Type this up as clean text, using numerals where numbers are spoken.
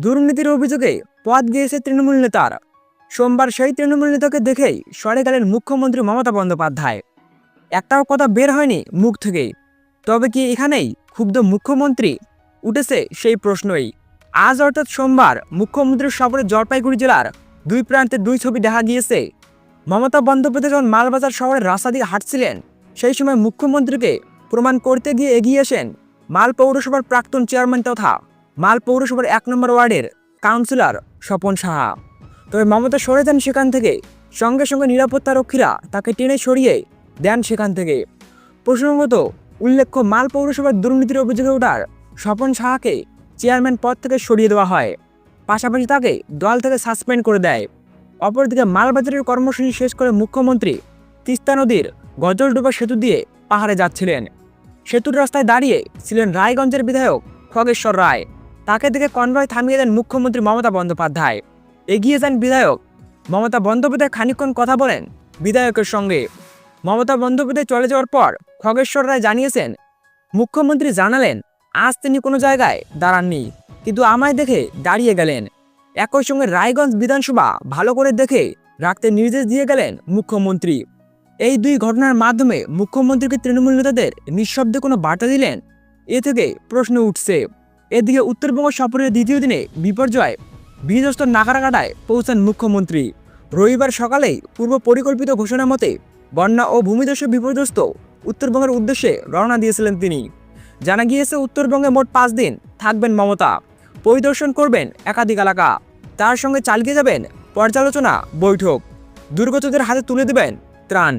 দুর্নীতির অভিযোগে পদ গিয়েছে তৃণমূল নেতার। সোমবার সেই তৃণমূল নেতাকে দেখেই সরে গেলেন মুখ্যমন্ত্রী মমতা বন্দ্যোপাধ্যায়। একটাও কথা বের হয়নি মুখ থেকে। তবে কি এখানেই ক্ষুব্ধ মুখ্যমন্ত্রী? উঠেছে সেই প্রশ্নই। আজ অর্থাৎ সোমবার মুখ্যমন্ত্রীর সফরে জলপাইগুড়ি জেলার দুই প্রান্তে দুই ছবি দেখা গিয়েছে। মমতা বন্দ্যোপাধ্যায় যখন মালবাজার শহরের রাস্তা দিয়ে হাঁটছিলেন, সেই সময় মুখ্যমন্ত্রীকে প্রমাণ করতে গিয়ে এগিয়ে আসেন মাল পৌরসভার প্রাক্তন চেয়ারম্যান তথা মাল পৌরসভার ১ নম্বর ওয়ার্ডের কাউন্সিলর স্বপন সাহা। তবে মমতা সরে যান সেখান থেকে। সঙ্গে সঙ্গে নিরাপত্তারক্ষীরা তাকে টেনে সরিয়ে দেন সেখান থেকে। প্রসঙ্গত উল্লেখ্য, মাল পৌরসভার দুর্নীতির অভিযোগে ওঠার স্বপন সাহাকে চেয়ারম্যান পদ থেকে সরিয়ে দেওয়া হয়। পাশাপাশি তাকে দল থেকে সাসপেন্ড করে দেয়। অপরদিকে মালবাজারের কর্মসূচি শেষ করে মুখ্যমন্ত্রী তিস্তা নদীর গজলডোবা সেতু দিয়ে পাহাড়ে যাচ্ছিলেন। সেতুর রাস্তায় দাঁড়িয়ে ছিলেন রায়গঞ্জের বিধায়ক খগেশ্বর রায়। তাকে দেখে কনভয় থামিয়ে দেন মুখ্যমন্ত্রী মমতা বন্দ্যোপাধ্যায়। এগিয়ে যান বিধায়ক। মমতা বন্দ্যোপাধ্যায় খানিকক্ষণ কথা বলেন বিধায়কের সঙ্গে। মমতা বন্দ্যোপাধ্যায় চলে যাওয়ার পর খগেশ্বর রায় জানিয়েছেন, মুখ্যমন্ত্রী জানালেন আজ তিনি কোনো জায়গায় দাঁড়াননি, কিন্তু আমায় দেখে দাঁড়িয়ে গেলেন। একই সঙ্গে রায়গঞ্জ বিধানসভা ভালো করে দেখে রাখতে নির্দেশ দিয়ে গেলেন মুখ্যমন্ত্রী। এই দুই ঘটনার মাধ্যমে মুখ্যমন্ত্রীকে তৃণমূল নেতাদের নিঃশব্দে কোনো বার্তা দিলেন, এ থেকে প্রশ্ন উঠছে। এদিকে উত্তরবঙ্গ সফরের দ্বিতীয় দিনে বিপর্যয় বিধ্বস্ত নাগারাঘাটায় পৌঁছান মুখ্যমন্ত্রী। রবিবার সকালেই পূর্ব পরিকল্পিত ঘোষণা মতে বন্যা ও ভূমিধসে বিপর্যস্ত উত্তরবঙ্গের উদ্দেশ্যে রওনা দিয়েছিলেন তিনি। জানা গিয়েছে, উত্তরবঙ্গে মোট 5 দিন থাকবেন মমতা। পরিদর্শন করবেন একাধিক এলাকা। তার সঙ্গে চালিয়ে যাবেন পর্যালোচনা বৈঠক। দুর্গতদের হাতে তুলে দেবেন ত্রাণ।